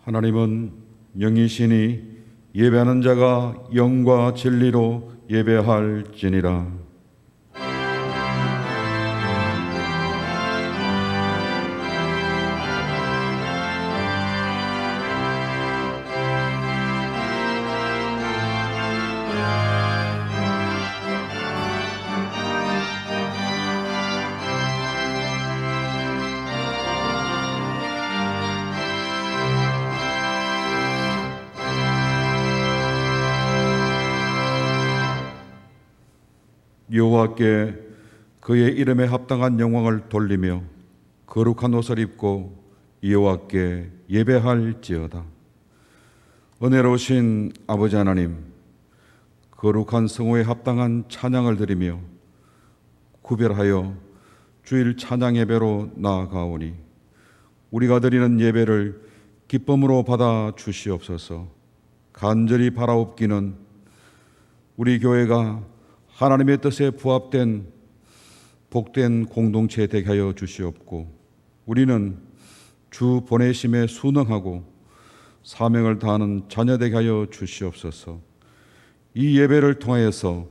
하나님은 영이시니 예배하는 자가 영과 진리로 예배할지니라. 여호와께 그의 이름에 합당한 영광을 돌리며 거룩한 옷을 입고 여호와께 예배할지어다. 은혜로우신 아버지 하나님, 거룩한 성호에 합당한 찬양을 드리며 구별하여 주일 찬양 예배로 나아가오니 우리가 드리는 예배를 기쁨으로 받아 주시옵소서. 간절히 바라옵기는 우리 교회가 하나님의 뜻에 부합된 복된 공동체 되게 하여 주시옵고, 우리는 주 보내심에 순응하고 사명을 다하는 자녀 되게 하여 주시옵소서. 이 예배를 통하여서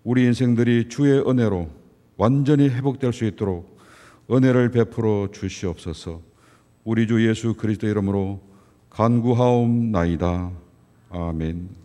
우리 인생들이 주의 은혜로 완전히 회복될 수 있도록 은혜를 베풀어 주시옵소서. 우리 주 예수 그리스도 이름으로 간구하옵나이다. 아멘.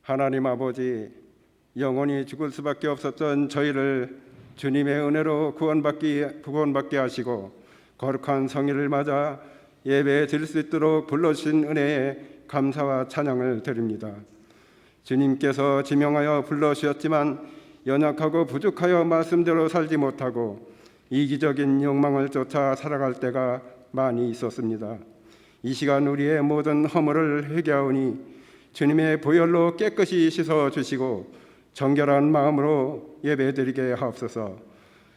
하나님 아버지, 영원히 죽을 수밖에 없었던 저희를 주님의 은혜로 구원받게 하시고 거룩한 성일을 맞아 예배 드릴 수 있도록 불러주신 은혜에 감사와 찬양을 드립니다. 주님께서 지명하여 불러주셨지만 연약하고 부족하여 말씀대로 살지 못하고 이기적인 욕망을 쫓아 살아갈 때가 많이 있었습니다. 이 시간 우리의 모든 허물을 회개하오니 주님의 보혈로 깨끗이 씻어주시고 정결한 마음으로 예배드리게 하옵소서.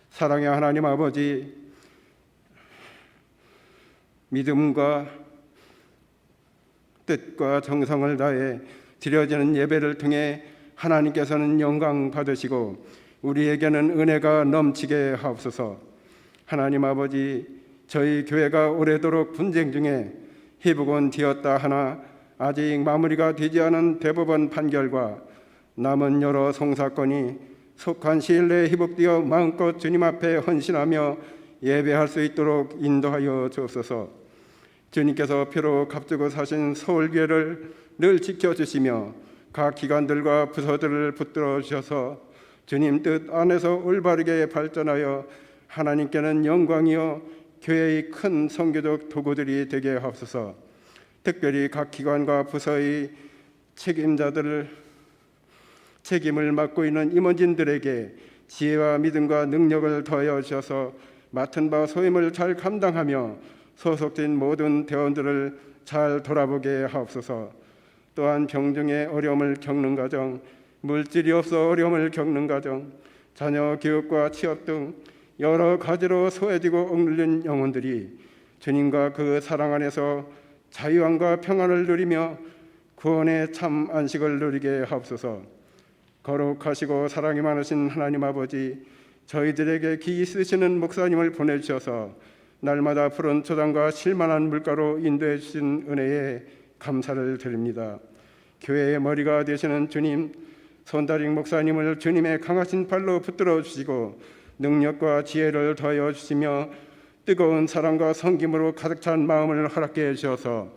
사랑의 하나님 아버지, 믿음과 뜻과 정성을 다해 드려지는 예배를 통해 하나님께서는 영광 받으시고 우리에게는 은혜가 넘치게 하옵소서. 하나님 아버지, 저희 교회가 오래도록 분쟁 중에 회복은 되었다 하나 아직 마무리가 되지 않은 대법원 판결과 남은 여러 송사건이 속한 시일 내에 회복되어 마음껏 주님 앞에 헌신하며 예배할 수 있도록 인도하여 주옵소서. 주님께서 피로 값주고 사신 서울교회를 늘 지켜주시며 각 기관들과 부서들을 붙들어 주셔서 주님 뜻 안에서 올바르게 발전하여 하나님께는 영광이요 교회의 큰 선교적 도구들이 되게 하옵소서. 특별히 각 기관과 부서의 책임을 맡고 있는 임원진들에게 지혜와 믿음과 능력을 더하여 주셔서 맡은 바 소임을 잘 감당하며 소속된 모든 대원들을 잘 돌아보게 하옵소서. 또한 병중의 어려움을 겪는 가정, 물질이 없어 어려움을 겪는 가정, 자녀 교육과 취업 등 여러 가지로 소외되고 억눌린 영혼들이 주님과 그 사랑 안에서 자유함과 평안을 누리며 구원의 참 안식을 누리게 하옵소서. 거룩하시고 사랑이 많으신 하나님 아버지, 저희들에게 귀히 쓰시는 목사님을 보내주셔서 날마다 푸른 초장과 실만한 물가로 인도해 주신 은혜에 감사를 드립니다. 교회의 머리가 되시는 주님, 손다릭 목사님을 주님의 강하신 팔로 붙들어 주시고 능력과 지혜를 더하여 주시며 뜨거운 사랑과 섬김으로 가득 찬 마음을 허락해 주셔서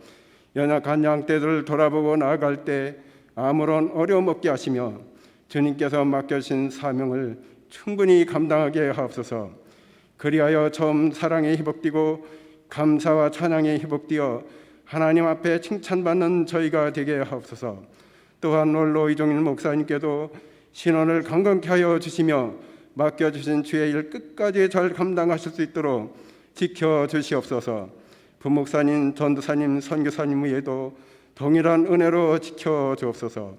연약한 양떼들을 돌아보고 나아갈 때 아무런 어려움 없게 하시며 주님께서 맡겨주신 사명을 충분히 감당하게 하옵소서. 그리하여 처음 사랑에 회복되고 감사와 찬양에 회복되어 하나님 앞에 칭찬받는 저희가 되게 하옵소서. 또한 홀로 이종일 목사님께도 신원을 강건케 하여 주시며 맡겨주신 주의 일 끝까지 잘 감당하실 수 있도록 지켜주시옵소서. 부목사님, 전도사님, 선교사님 외에도 동일한 은혜로 지켜주옵소서.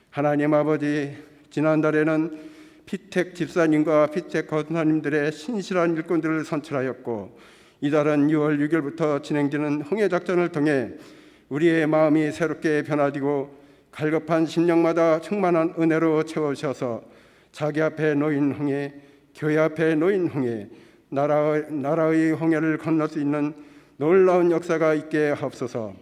하나님 아버지, 지난달에는 피택 집사님과 피택 권사님들의 신실한 일꾼들을 선출하였고 이달은 6월 6일부터 진행되는 홍해작전을 통해 우리의 마음이 새롭게 변화되고 갈급한 심령마다 충만한 은혜로 채워주셔서 자기 앞에 놓인 홍해, 교회 앞에 놓인 홍해, 나라의 홍해를 건널 수 있는 놀라운 역사가 있게 하옵소서.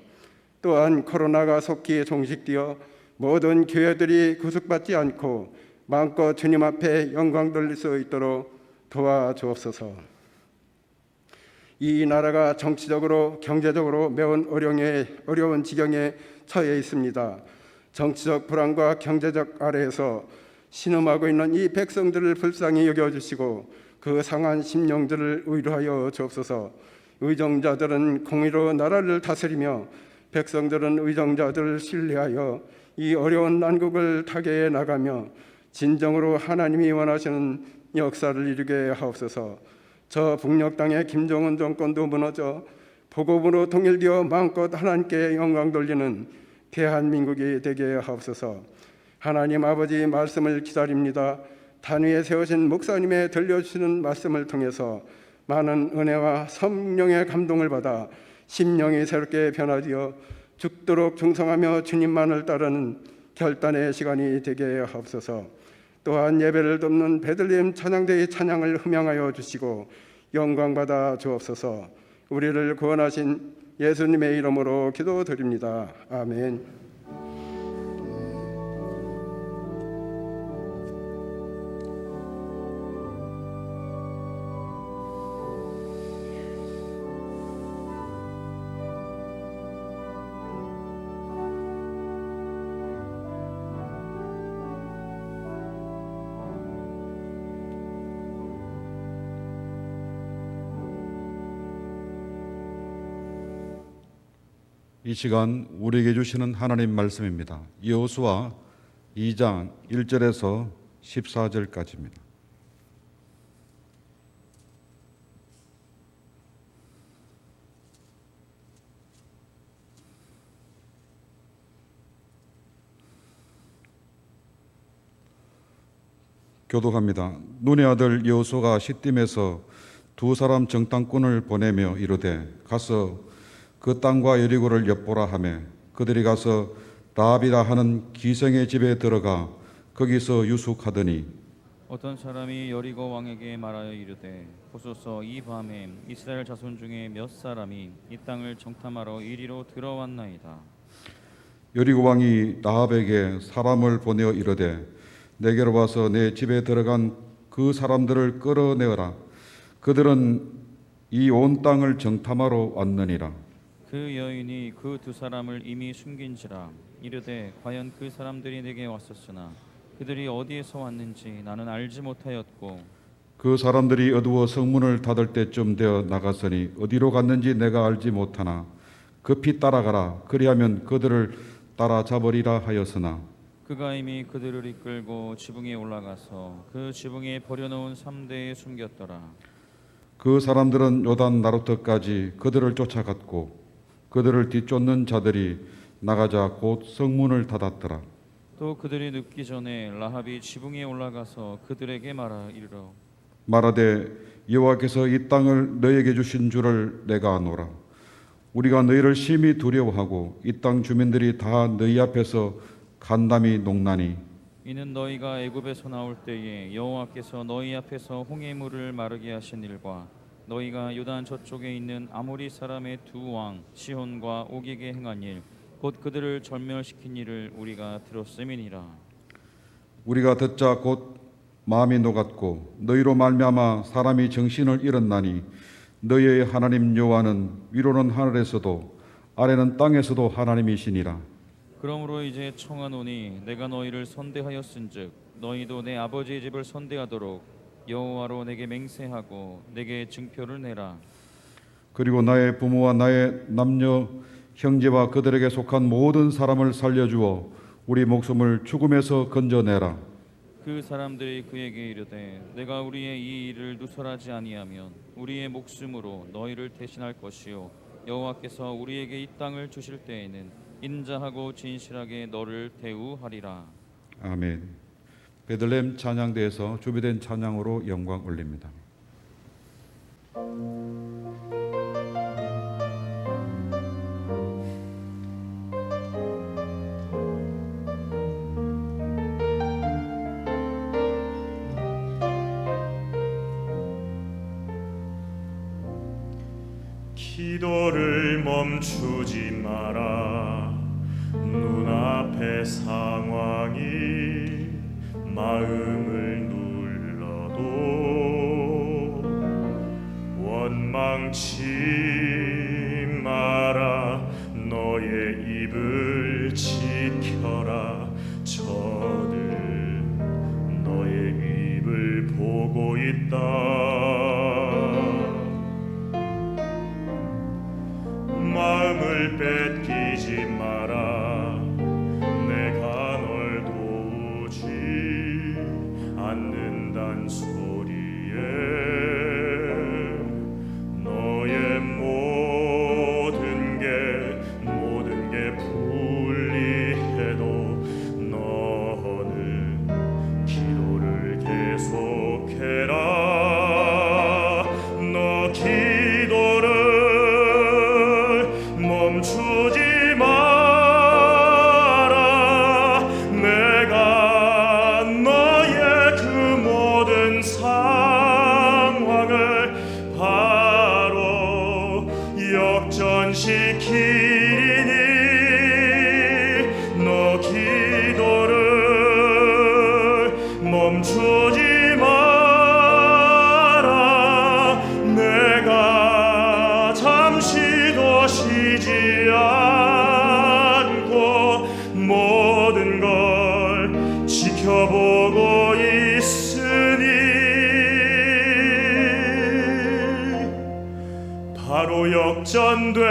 또한 코로나가 속히 종식되어 모든 교회들이 구속받지 않고 마음껏 주님 앞에 영광 돌릴 수 있도록 도와주옵소서. 이 나라가 정치적으로 경제적으로 매우 어려운 지경에 처해 있습니다. 정치적 불안과 경제적 아래에서 신음하고 있는 이 백성들을 불쌍히 여겨주시고 그 상한 심령들을 위로하여 주옵소서. 의정자들은 공의로 나라를 다스리며 백성들은 의정자들을 신뢰하여 이 어려운 난국을 타개해 나가며 진정으로 하나님이 원하시는 역사를 이루게 하옵소서. 저 북녘 땅의 김정은 정권도 무너져 복음으로 통일되어 마음껏 하나님께 영광 돌리는 대한민국이 되게 하옵소서. 하나님 아버지 말씀을 기다립니다. 단위에 세우신 목사님의 들려주시는 말씀을 통해서 많은 은혜와 성령의 감동을 받아 심령이 새롭게 변화되어 죽도록 충성하며 주님만을 따르는 결단의 시간이 되게 하옵소서. 또한 예배를 돕는 베들레헴 찬양대의 찬양을 흠양하여 주시고 영광받아 주옵소서. 우리를 구원하신 예수님의 이름으로 기도드립니다. 아멘. 이 시간 우리에게 주시는 하나님 말씀입니다. 여호수아 2장 1절에서 14절까지입니다. 교독합니다. 눈의 아들 여호수아가 시딤에서 두 사람 정탐꾼을 보내며 이르되 가서 그 땅과 여리고를 엿보라 하매 그들이 가서 라합이라 하는 기생의 집에 들어가 거기서 유숙하더니 어떤 사람이 여리고 왕에게 말하여 이르되 보소서 이 밤에 이스라엘 자손 중에 몇 사람이 이 땅을 정탐하러 이리로 들어왔나이다. 여리고 왕이 라합에게 사람을 보내어 이르되 내게로 와서 내 집에 들어간 그 사람들을 끌어내어라. 그들은 이 온 땅을 정탐하러 왔느니라. 그 여인이 그 두 사람을 이미 숨긴지라 이르되 과연 그 사람들이 내게 왔었으나 그들이 어디에서 왔는지 나는 알지 못하였고 그 사람들이 어두워 성문을 닫을 때쯤 되어 나갔으니 어디로 갔는지 내가 알지 못하나 급히 따라가라. 그리하면 그들을 따라잡으리라 하였으나 그가 이미 그들을 이끌고 지붕에 올라가서 그 지붕에 버려놓은 삼대에 숨겼더라. 그 사람들은 요단 나루터까지 그들을 쫓아갔고 그들을 뒤쫓는 자들이 나가자 곧 성문을 닫았더라. 또 그들이 눕기 전에 라합이 지붕에 올라가서 그들에게 이르러 말하되 여호와께서 이 땅을 너희에게 주신 줄을 내가 아노라. 우리가 너희를 심히 두려워하고 이 땅 주민들이 다 너희 앞에서 간담이 녹나니 이는 너희가 애굽에서 나올 때에 여호와께서 너희 앞에서 홍해물을 마르게 하신 일과 너희가 요단 저쪽에 있는 아모리 사람의 두 왕 시혼과 옥에게 행한 일 곧 그들을 절멸시킨 일을 우리가 들었음이니라. 우리가 듣자 곧 마음이 녹았고 너희로 말미암아 사람이 정신을 잃었나니 너희의 하나님 여호와는 위로는 하늘에서도 아래는 땅에서도 하나님이시니라. 그러므로 이제 청하노니 내가 너희를 선대하였은즉 너희도 내 아버지의 집을 선대하도록 여호와로 내게 맹세하고 내게 증표를 내라. 그리고 나의 부모와 나의 남녀 형제와 그들에게 속한 모든 사람을 살려주어 우리 목숨을 죽음에서 건져내라. 그 사람들이 그에게 이르되 내가 우리의 이 일을 누설하지 아니하면 우리의 목숨으로 너희를 대신할 것이요 여호와께서 우리에게 이 땅을 주실 때에는 인자하고 진실하게 너를 대우하리라. 아멘. 베들레헴 찬양대에서 준비된 찬양으로 영광 올립니다. 기도를 멈추지 마라. 눈앞의 상황이 마음을 눌러도 원망치 마라. 너의 입을 지켜라. 저들은 너의 입을 보고 있다. 마음을 뺏기지 마라. 내가 널 도우지 않는단 소리에 너의 모든 게 불리해도 너는 기도를 계속해라. 너 기도를 멈추지 마라. 내가 너의 그 모든 상황을 바로 역전시키리니 너 기도를 멈추지 마라. 내가 잠시도 쉬지 않고 모든 걸 지켜보고 있으니 바로 역전되리라.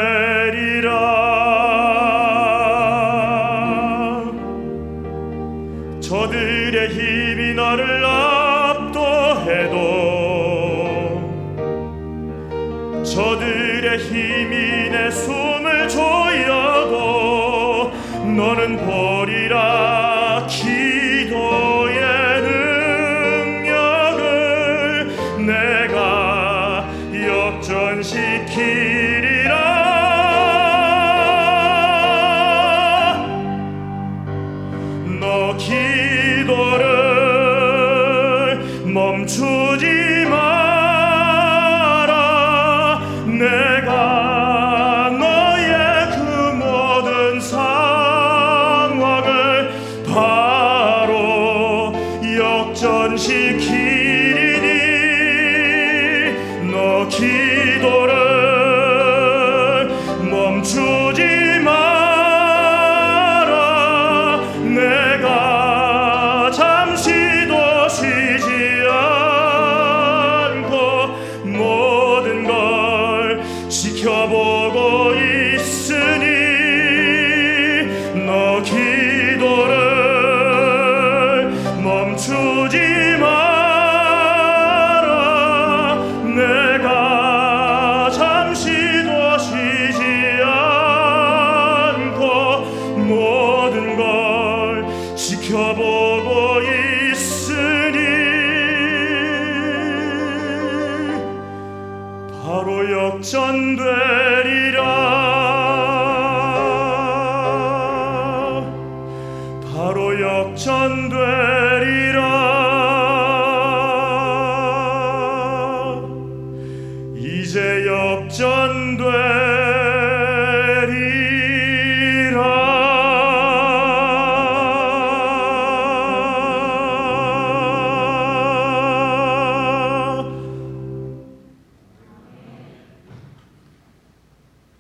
너는 보리라 기도의 능력을 내가 역전시키리라. 너 기도를 멈추지 마라. 내가 너의 그 모든 상황을 바로 역전시키리니 너 기도를 멈추지 마라. 내가 잠시도 쉬지 않고 모든 걸 지켜보고 있으니 너 기도를 멈추지 마라. 내가 잠시도 쉬지 않고 모든 걸 지켜보고 있으니 바로 역전되리라. 바로 역전되리라. 이제 역전되리라.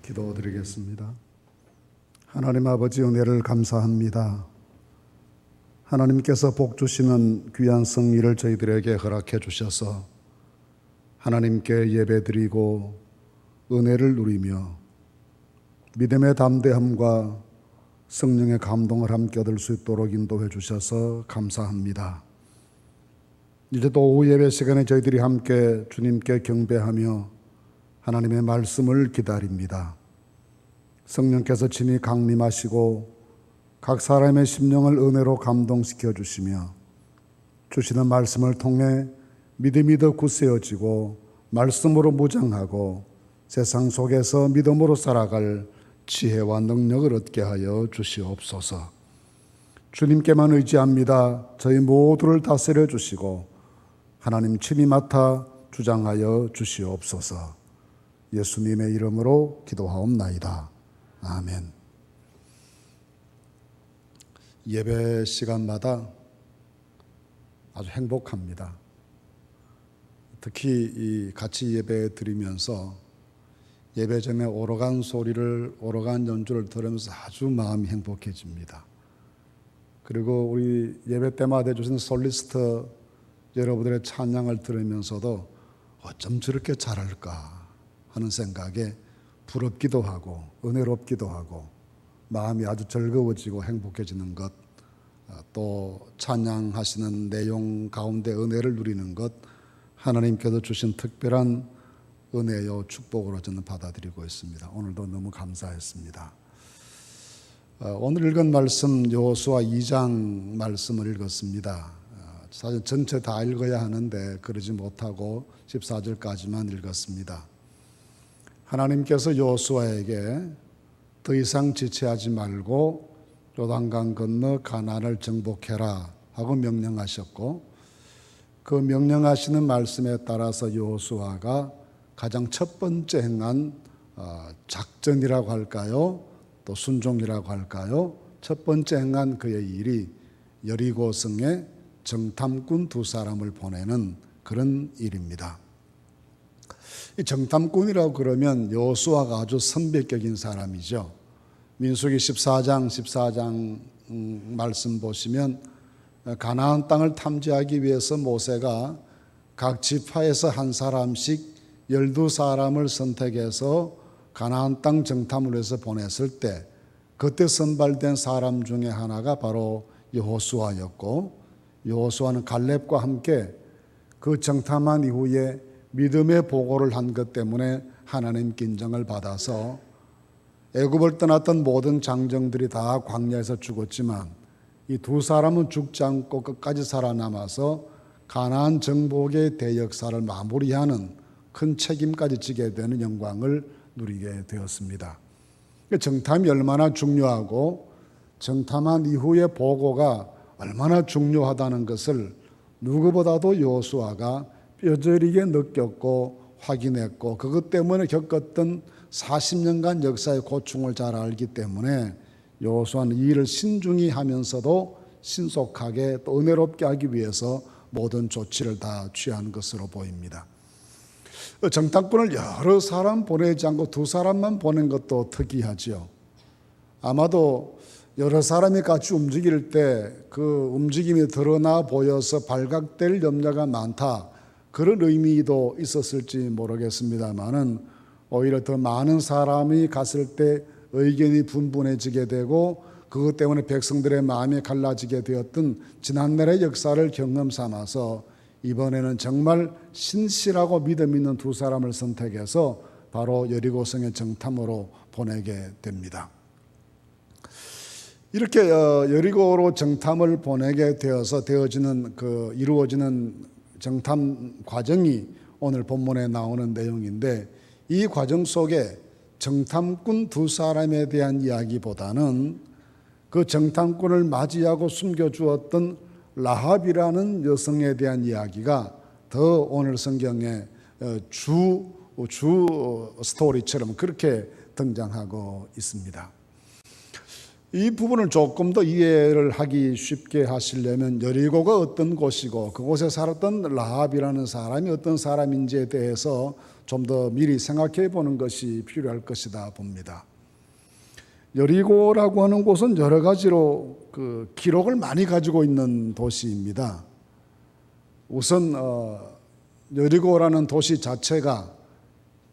기도드리겠습니다. 하나님 아버지, 은혜를 감사합니다. 하나님께서 복 주시는 귀한 성일을 저희들에게 허락해 주셔서 하나님께 예배드리고 은혜를 누리며 믿음의 담대함과 성령의 감동을 함께 얻을 수 있도록 인도해 주셔서 감사합니다. 이제 또 오후 예배 시간에 저희들이 함께 주님께 경배하며 하나님의 말씀을 기다립니다. 성령께서 친히 강림하시고 각 사람의 심령을 은혜로 감동시켜 주시며 주시는 말씀을 통해 믿음이 더 굳세어지고 말씀으로 무장하고 세상 속에서 믿음으로 살아갈 지혜와 능력을 얻게 하여 주시옵소서. 주님께만 의지합니다. 저희 모두를 다스려 주시고 하나님 친히 맡아 주장하여 주시옵소서. 예수님의 이름으로 기도하옵나이다. 아멘. 예배 시간마다 아주 행복합니다. 특히 이 같이 예배 드리면서 예배 전에 오르간 소리를, 오르간 연주를 들으면서 아주 마음이 행복해집니다. 그리고 우리 예배 때마다 해주시는 솔리스트 여러분들의 찬양을 들으면서도 어쩜 저렇게 잘할까 하는 생각에 부럽기도 하고 은혜롭기도 하고 마음이 아주 즐거워지고 행복해지는 것, 또 찬양하시는 내용 가운데 은혜를 누리는 것, 하나님께서 주신 특별한 은혜요 축복으로 저는 받아들이고 있습니다. 오늘도 너무 감사했습니다. 오늘 읽은 말씀 여호수아 2장 말씀을 읽었습니다. 사실 전체 다 읽어야 하는데 그러지 못하고 14절까지만 읽었습니다. 하나님께서 여호수아에게 더 이상 지체하지 말고 요단강 건너 가나안을 정복해라 하고 명령하셨고, 그 명령하시는 말씀에 따라서 여호수아가 가장 첫 번째 행한 작전이라고 할까요? 또 순종이라고 할까요? 첫 번째 행한 그의 일이 여리고성에 정탐꾼 2사람을 보내는 그런 일입니다. 이 정탐꾼이라고 그러면 여호수아가 아주 선배격인 사람이죠. 민수기 14장 말씀 보시면 가나안 땅을 탐지하기 위해서 모세가 각 지파에서 한 사람씩 12사람을 선택해서 가나안 땅 정탐을 위해서 보냈을 때 그때 선발된 사람 중에 하나가 바로 여호수아였고, 여호수아는 갈렙과 함께 그 정탐한 이후에 믿음의 보고를 한 것 때문에 하나님께 인정을 받아서 애굽을 떠났던 모든 장정들이 다 광야에서 죽었지만 이 두 사람은 죽지 않고 끝까지 살아남아서 가나안 정복의 대역사를 마무리하는 큰 책임까지 지게 되는 영광을 누리게 되었습니다. 정탐이 얼마나 중요하고 정탐한 이후의 보고가 얼마나 중요하다는 것을 누구보다도 여호수아가 뼈저리게 느꼈고 확인했고 그것 때문에 겪었던 40년간 역사의 고충을 잘 알기 때문에 여호수아는 이 일을 신중히 하면서도 신속하게 또 은혜롭게 하기 위해서 모든 조치를 다 취한 것으로 보입니다. 정탐꾼을 여러 사람 보내지 않고 두 사람만 보낸 것도 특이하지요. 아마도 여러 사람이 같이 움직일 때 그 움직임이 드러나 보여서 발각될 염려가 많다, 그런 의미도 있었을지 모르겠습니다만은 오히려 더 많은 사람이 갔을 때 의견이 분분해지게 되고 그것 때문에 백성들의 마음이 갈라지게 되었던 지난날의 역사를 경험 삼아서 이번에는 정말 신실하고 믿음 있는 두 사람을 선택해서 바로 여리고성의 정탐으로 보내게 됩니다. 이렇게 여리고로 정탐을 보내게 되어서 이루어지는 정탐 과정이 오늘 본문에 나오는 내용인데, 이 과정 속에 정탐꾼 두 사람에 대한 이야기보다는 그 정탐꾼을 맞이하고 숨겨주었던 라합이라는 여성에 대한 이야기가 더 오늘 성경의 주 스토리처럼 그렇게 등장하고 있습니다. 이 부분을 조금 더 이해를 하기 쉽게 하시려면 여리고가 어떤 곳이고 그곳에 살았던 라합이라는 사람이 어떤 사람인지에 대해서 좀 더 미리 생각해 보는 것이 필요할 것이다 봅니다. 여리고라고 하는 곳은 여러 가지로 그 기록을 많이 가지고 있는 도시입니다. 우선 여리고라는 도시 자체가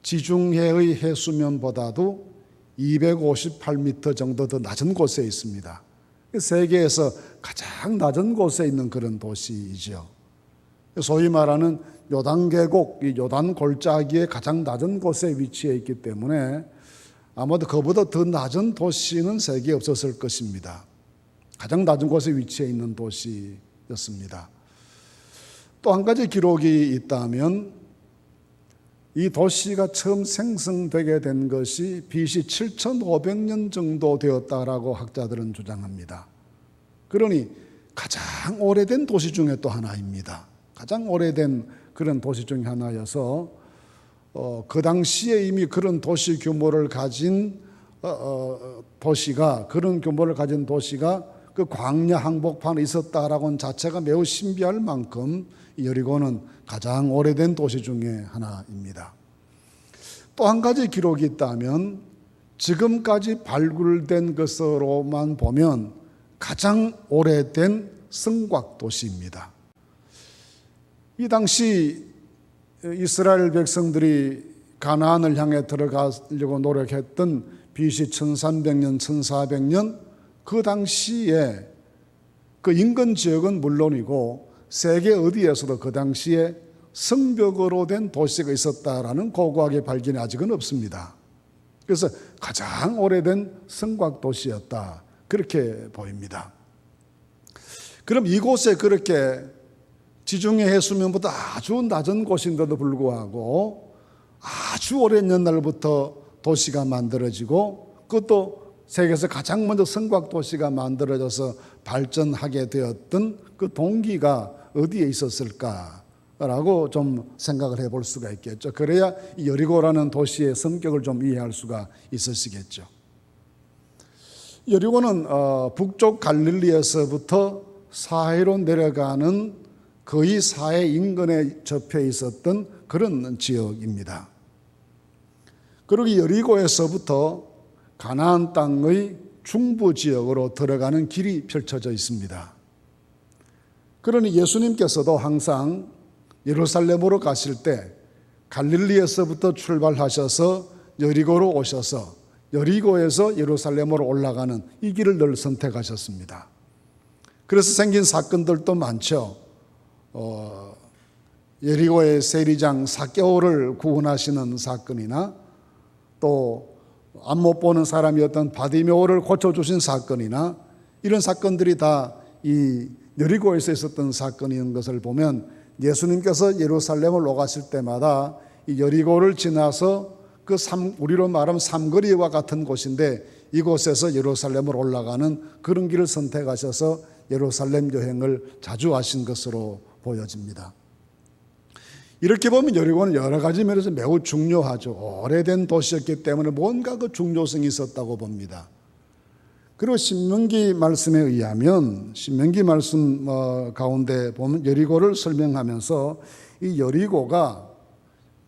지중해의 해수면보다도 258m 정도 더 낮은 곳에 있습니다. 세계에서 가장 낮은 곳에 있는 그런 도시이죠. 소위 말하는 요단 계곡, 이 요단 골짜기의 가장 낮은 곳에 위치해 있기 때문에 아마도 그보다 더 낮은 도시는 세계에 없었을 것입니다. 가장 낮은 곳에 위치해 있는 도시였습니다. 또 한 가지 기록이 있다면 이 도시가 처음 생성되게 된 것이 BC 7500년 정도 되었다라고 학자들은 주장합니다. 그러니 가장 오래된 도시 중에 또 하나입니다. 가장 오래된 그런 도시 중에 하나여서 그 당시에 이미 그런 도시 규모를 가진 도시가 그 광야 항복판에 있었다라고는 자체가 매우 신비할 만큼 여리고는 가장 오래된 도시 중에 하나입니다. 또 한 가지 기록이 있다면 지금까지 발굴된 것으로만 보면 가장 오래된 성곽 도시입니다. 이 당시 이스라엘 백성들이 가나안을 향해 들어가려고 노력했던 BC 1300년, 1400년 그 당시에 그 인근 지역은 물론이고 세계 어디에서도 그 당시에 성벽으로 된 도시가 있었다라는 고고하게 발견이 아직은 없습니다. 그래서 가장 오래된 성곽 도시였다, 그렇게 보입니다. 그럼 이곳에 그렇게 지중해 해수면보다 아주 낮은 곳인데도 불구하고 아주 오랜 옛날부터 도시가 만들어지고 그것도 세계에서 가장 먼저 성곽 도시가 만들어져서 발전하게 되었던 그 동기가 어디에 있었을까라고 좀 생각을 해볼 수가 있겠죠. 그래야 이 여리고라는 도시의 성격을 좀 이해할 수가 있으시겠죠. 여리고는 북쪽 갈릴리에서부터 사해로 내려가는 거의 사해 인근에 접해 있었던 그런 지역입니다. 그리고 여리고에서부터 가나안 땅의 중부 지역으로 들어가는 길이 펼쳐져 있습니다. 그러니 예수님께서도 항상 예루살렘으로 가실 때 갈릴리에서부터 출발하셔서 여리고로 오셔서 여리고에서 예루살렘으로 올라가는 이 길을 늘 선택하셨습니다. 그래서 생긴 사건들도 많죠. 여리고의 세리장 삭개오를 구원하시는 사건이나 또 앞 못 보는 사람이었던 바디메오를 고쳐주신 사건이나 이런 사건들이 다 이 여리고에서 있었던 사건인 것을 보면 예수님께서 예루살렘을 오가실 때마다 이 여리고를 지나서 우리로 말하면 삼거리와 같은 곳인데 이곳에서 예루살렘을 올라가는 그런 길을 선택하셔서 예루살렘 여행을 자주 하신 것으로 보여집니다. 이렇게 보면 여리고는 여러 가지 면에서 매우 중요하죠. 오래된 도시였기 때문에 뭔가 그 중요성이 있었다고 봅니다. 그리고 신명기 말씀에 의하면 신명기 말씀 가운데 보면 여리고를 설명하면서 이 여리고가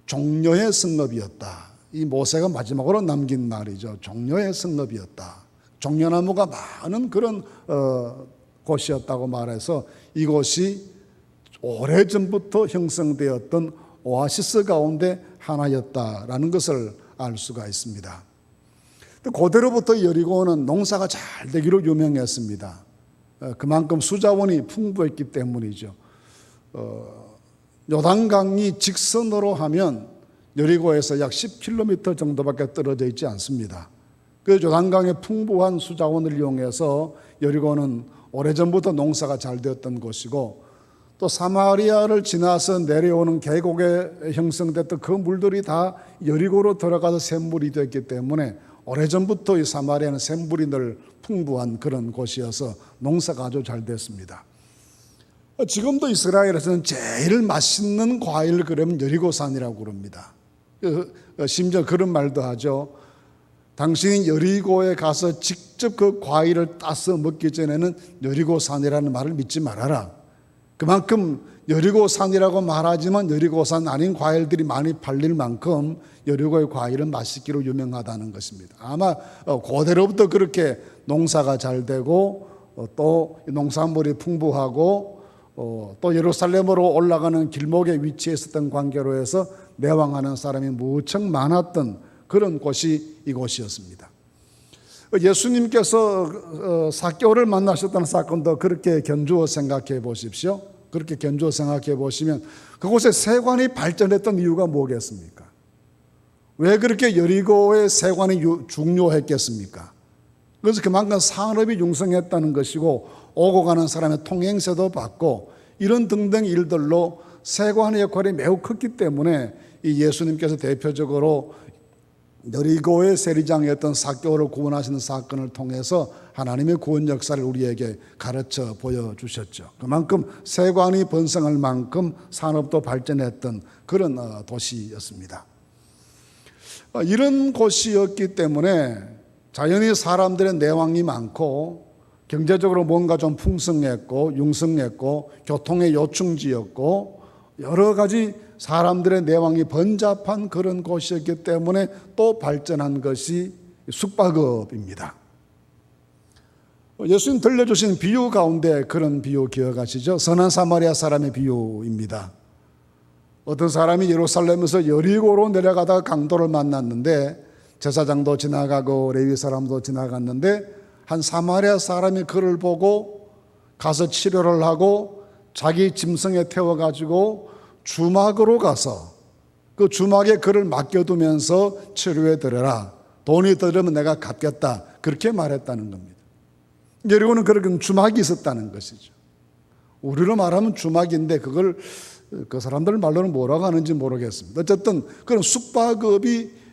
종려의 성읍이었다. 이 모세가 마지막으로 남긴 말이죠. 종려의 성읍이었다. 종려나무가 많은 그런 곳이었다고 말해서 이곳이 오래전부터 형성되었던 오아시스 가운데 하나였다라는 것을 알 수가 있습니다. 고대로부터 여리고는 농사가 잘 되기로 유명했습니다. 그만큼 수자원이 풍부했기 때문이죠. 요단강이 직선으로 하면 여리고에서 약 10km 정도밖에 떨어져 있지 않습니다. 그 요단강의 풍부한 수자원을 이용해서 여리고는 오래전부터 농사가 잘 되었던 곳이고 또 사마리아를 지나서 내려오는 계곡에 형성됐던 그 물들이 다 여리고로 들어가서 샘물이 됐기 때문에 오래전부터 이 사마리아는 샘물이 늘 풍부한 그런 곳이어서 농사가 아주 잘 됐습니다. 지금도 이스라엘에서는 제일 맛있는 과일 그러면 여리고산이라고 그럽니다. 심지어 그런 말도 하죠. 당신이 여리고에 가서 직접 그 과일을 따서 먹기 전에는 여리고산이라는 말을 믿지 말아라. 그만큼 여리고산이라고 말하지만 여리고산 아닌 과일들이 많이 팔릴 만큼 여리고의 과일은 맛있기로 유명하다는 것입니다. 아마 고대로부터 그렇게 농사가 잘 되고 또 농산물이 풍부하고 또 예루살렘으로 올라가는 길목에 위치해 있었던 관계로 해서 내왕하는 사람이 무척 많았던 그런 곳이 이곳이었습니다. 예수님께서 삭개오를 만나셨다는 사건도 그렇게 견주어 생각해 보십시오. 그렇게 견주어 생각해 보시면 그곳에 세관이 발전했던 이유가 뭐겠습니까? 왜 그렇게 여리고의 세관이 중요했겠습니까? 그래서 그만큼 산업이 융성했다는 것이고 오고 가는 사람의 통행세도 받고 이런 등등 일들로 세관의 역할이 매우 컸기 때문에 이 예수님께서 대표적으로 여리고의 세리장이었던 삭개오를 구원하시는 사건을 통해서 하나님의 구원 역사를 우리에게 가르쳐 보여주셨죠. 그만큼 세관이 번성할 만큼 산업도 발전했던 그런 도시였습니다. 이런 곳이었기 때문에 자연히 사람들의 내왕이 많고 경제적으로 뭔가 좀 풍성했고 융성했고 교통의 요충지였고 여러 가지 사람들의 내왕이 번잡한 그런 곳이었기 때문에 또 발전한 것이 숙박업입니다. 예수님 들려주신 비유 가운데 그런 비유 기억하시죠? 선한 사마리아 사람의 비유입니다. 어떤 사람이 예루살렘에서 여리고로 내려가다가 강도를 만났는데 제사장도 지나가고 레위 사람도 지나갔는데 한 사마리아 사람이 그를 보고 가서 치료를 하고 자기 짐승에 태워가지고 주막으로 가서 그 주막에 그를 맡겨두면서 치료해 드려라. 돈이 들으면 내가 갚겠다. 그렇게 말했다는 겁니다. 여리고는 그런 주막이 있었다는 것이죠. 우리로 말하면 주막인데 그걸 그 사람들 말로는 뭐라고 하는지 모르겠습니다. 어쨌든 그런 숙박업이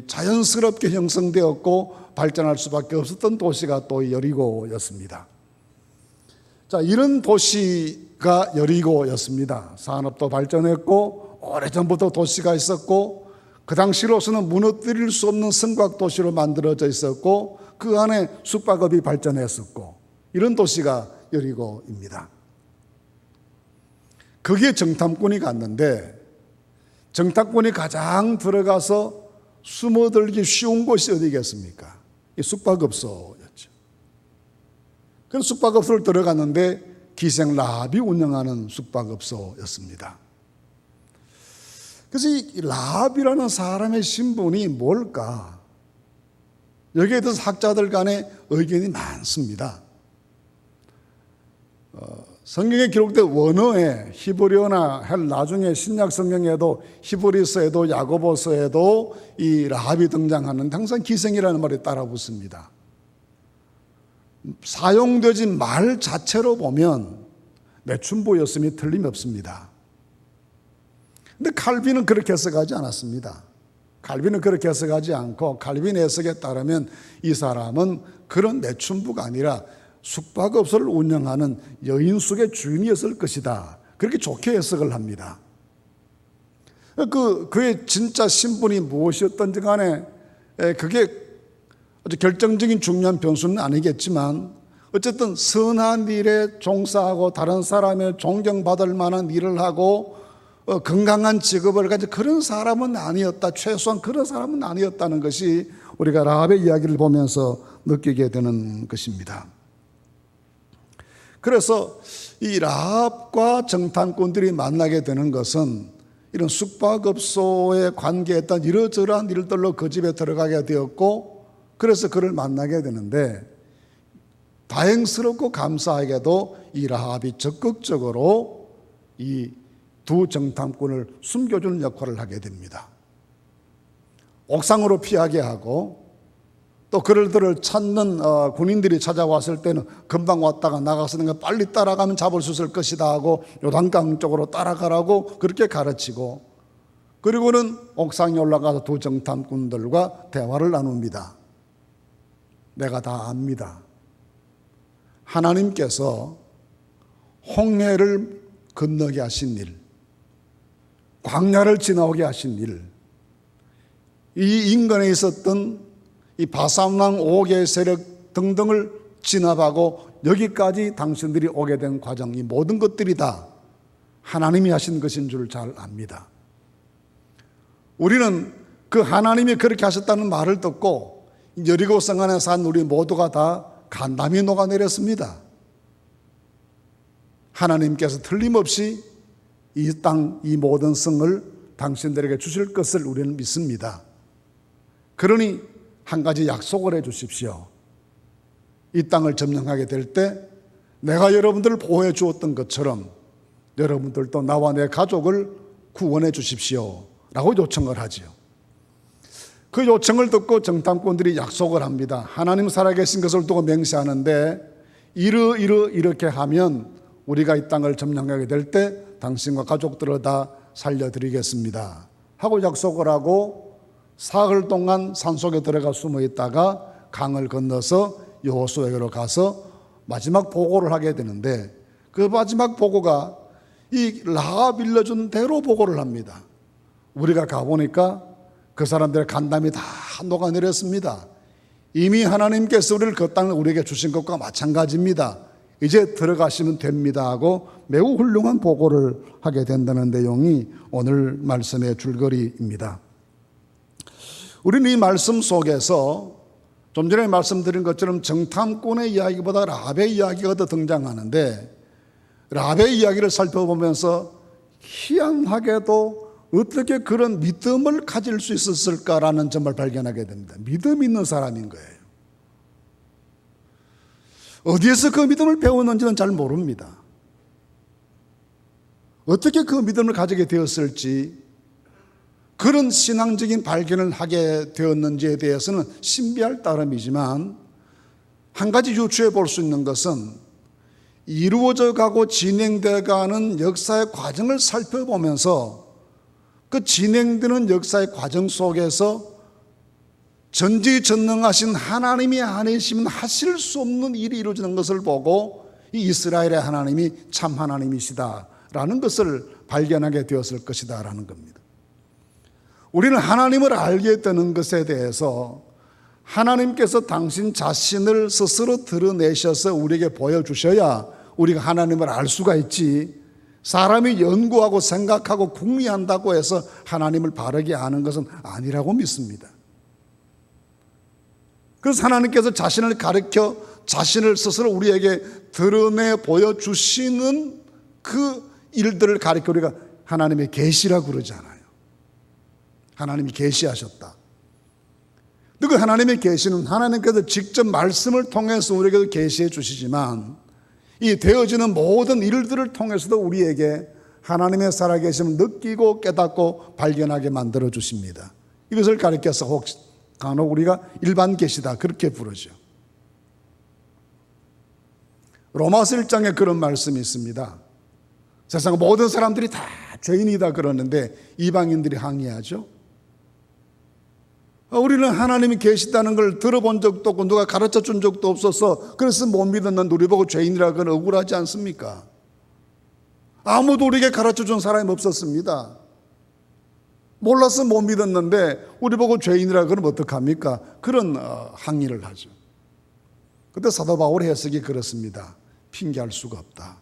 자연스럽게 형성되었고 발전할 수밖에 없었던 도시가 또 여리고였습니다. 자, 이런 도시가 여리고였습니다. 산업도 발전했고 오래전부터 도시가 있었고 그 당시로서는 무너뜨릴 수 없는 성곽 도시로 만들어져 있었고 그 안에 숙박업이 발전했었고 이런 도시가 여리고입니다. 거기에 정탐꾼이 갔는데 정탐꾼이 가장 들어가서 숨어들기 쉬운 곳이 어디겠습니까? 이 숙박업소였죠. 그래서 숙박업소를 들어갔는데 기생 라합이 운영하는 숙박업소였습니다. 그래서 이 라합이라는 사람의 신분이 뭘까? 여기에 대해서 학자들 간에 의견이 많습니다. 성경에 기록된 원어에 히브리어나 나중에 신약 성경에도 히브리서에도 야고보서에도 이 라합이 등장하는 항상 기생이라는 말이 따라 붙습니다. 사용되지 말 자체로 보면 매춘부였음이 틀림없습니다. 근데 칼빈은 그렇게 해석하지 않았습니다. 칼빈은 그렇게 해석하지 않고 칼빈의 해석에 따르면 이 사람은 그런 매춘부가 아니라 숙박업소를 운영하는 여인숙의 주인이었을 것이다. 그렇게 좋게 해석을 합니다. 그의 진짜 신분이 무엇이었던지 간에 그게 아주 결정적인 중요한 변수는 아니겠지만 어쨌든 선한 일에 종사하고 다른 사람의 존경받을 만한 일을 하고 건강한 직업을 가진 그런 사람은 아니었다. 최소한 그런 사람은 아니었다는 것이 우리가 라합의 이야기를 보면서 느끼게 되는 것입니다. 그래서 이 라합과 정탐꾼들이 만나게 되는 것은 이런 숙박업소에 관계했던 이러저러한 일들로 그 집에 들어가게 되었고, 그래서 그를 만나게 되는데 다행스럽고 감사하게도 이 라합이 적극적으로 이 두 정탐꾼을 숨겨주는 역할을 하게 됩니다. 옥상으로 피하게 하고 또 그들을 찾는 군인들이 찾아왔을 때는 금방 왔다가 나갔으니까 빨리 따라가면 잡을 수 있을 것이다 하고 요단강 쪽으로 따라가라고 그렇게 가르치고, 그리고는 옥상에 올라가서 두 정탐꾼들과 대화를 나눕니다. 내가 다 압니다. 하나님께서 홍해를 건너게 하신 일, 광야를 지나오게 하신 일, 이 인간에 있었던 이 바산왕 5개 세력 등등을 진압하고 여기까지 당신들이 오게 된 과정, 이 모든 것들이 다 하나님이 하신 것인 줄 잘 압니다. 우리는 그 하나님이 그렇게 하셨다는 말을 듣고 여리고성 안에 산 우리 모두가 다 간담이 녹아내렸습니다. 하나님께서 틀림없이 이 땅, 이 모든 성을 당신들에게 주실 것을 우리는 믿습니다. 그러니 한 가지 약속을 해 주십시오. 이 땅을 점령하게 될 때 내가 여러분들을 보호해 주었던 것처럼 여러분들도 나와 내 가족을 구원해 주십시오 라고 요청을 하지요. 그 요청을 듣고 정탐꾼들이 약속을 합니다. 하나님 살아계신 것을 두고 맹세하는데 이렇게 하면 우리가 이 땅을 점령하게 될 때 당신과 가족들을 다 살려드리겠습니다 하고 약속을 하고 사흘 동안 산속에 들어가 숨어 있다가 강을 건너서 여호수아에게로 가서 마지막 보고를 하게 되는데, 그 마지막 보고가 이 라합이 일러준 대로 보고를 합니다. 우리가 가보니까 그 사람들의 간담이 다 녹아내렸습니다. 이미 하나님께서 우리를 그 땅을 우리에게 주신 것과 마찬가지입니다. 이제 들어가시면 됩니다 하고 매우 훌륭한 보고를 하게 된다는 내용이 오늘 말씀의 줄거리입니다. 우리는 이 말씀 속에서 좀 전에 말씀드린 것처럼 정탐꾼의 이야기보다 라합의 이야기가 더 등장하는데, 라합의 이야기를 살펴보면서 희한하게도 어떻게 그런 믿음을 가질 수 있었을까라는 점을 발견하게 됩니다. 믿음 있는 사람인 거예요. 어디에서 그 믿음을 배웠는지는 잘 모릅니다. 어떻게 그 믿음을 가지게 되었을지, 그런 신앙적인 발견을 하게 되었는지에 대해서는 신비할 따름이지만, 한 가지 유추해 볼 수 있는 것은 이루어져 가고 진행되어 가는 역사의 과정을 살펴보면서 그 진행되는 역사의 과정 속에서 전지전능하신 하나님이 아니시면 하실 수 없는 일이 이루어지는 것을 보고 이 이스라엘의 하나님이 참 하나님이시다라는 것을 발견하게 되었을 것이다라는 겁니다. 우리는 하나님을 알게 되는 것에 대해서 하나님께서 당신 자신을 스스로 드러내셔서 우리에게 보여주셔야 우리가 하나님을 알 수가 있지, 사람이 연구하고 생각하고 궁리한다고 해서 하나님을 바르게 아는 것은 아니라고 믿습니다. 그래서 하나님께서 자신을 가르쳐 자신을 스스로 우리에게 드러내 보여주시는 그 일들을 가르쳐 우리가 하나님의 계시라고 그러잖아요. 하나님이 계시하셨다. 그 하나님의 계시는 하나님께서 직접 말씀을 통해서 우리에게 계시해 주시지만, 이 되어지는 모든 일들을 통해서도 우리에게 하나님의 살아계심을 느끼고 깨닫고 발견하게 만들어 주십니다. 이것을 가리켜서 간혹 우리가 일반 계시다 그렇게 부르죠. 로마서 1장에 그런 말씀이 있습니다. 세상 모든 사람들이 다 죄인이다 그러는데 이방인들이 항의하죠. 우리는 하나님이 계시다는 걸 들어본 적도 없고 누가 가르쳐 준 적도 없어서 그래서 못 믿었는데 우리 보고 죄인이라 그건 억울하지 않습니까? 아무도 우리에게 가르쳐 준 사람이 없었습니다. 몰라서 못 믿었는데 우리 보고 죄인이라 그러면 어떡합니까? 그런 항의를 하죠. 그때 사도 바울의 해석이 그렇습니다. 핑계할 수가 없다.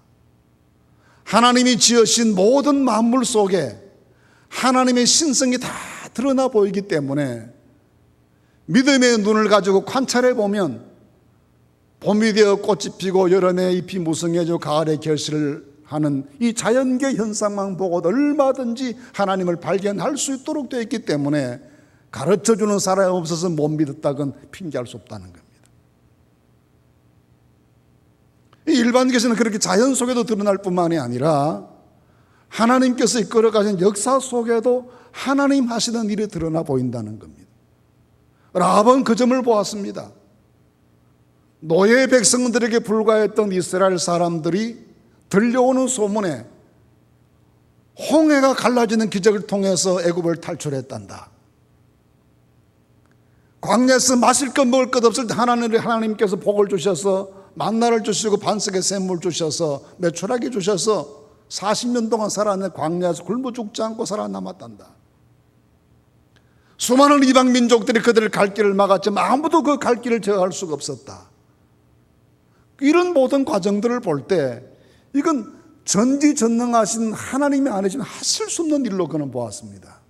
하나님이 지으신 모든 만물 속에 하나님의 신성이 다 드러나 보이기 때문에 믿음의 눈을 가지고 관찰해 보면 봄이 되어 꽃이 피고 여름에 잎이 무성해져 가을에 결실을 하는 이 자연계 현상만 보고도 얼마든지 하나님을 발견할 수 있도록 되어 있기 때문에 가르쳐주는 사람이 없어서 못 믿었다건 핑계할 수 없다는 겁니다. 일반 계시는 그렇게 자연 속에도 드러날 뿐만이 아니라 하나님께서 이끌어가신 역사 속에도 하나님 하시는 일이 드러나 보인다는 겁니다. 라합은 그 점을 보았습니다. 노예 백성들에게 불과했던 이스라엘 사람들이 들려오는 소문에 홍해가 갈라지는 기적을 통해서 애굽을 탈출했단다. 광야에서 마실 것 먹을 것 없을 때 하나님께서 복을 주셔서 만나를 주시고 반석의 샘물 주셔서 매출하게 주셔서 40년 동안 살아낸 광야에서 굶어 죽지 않고 살아남았단다. 수많은 이방 민족들이 그들의 갈 길을 막았지만 아무도 그 갈 길을 제어할 수가 없었다. 이런 모든 과정들을 볼 때 이건 전지전능하신 하나님이 아니시면 하실 수 없는 일로 그는 보았습니다.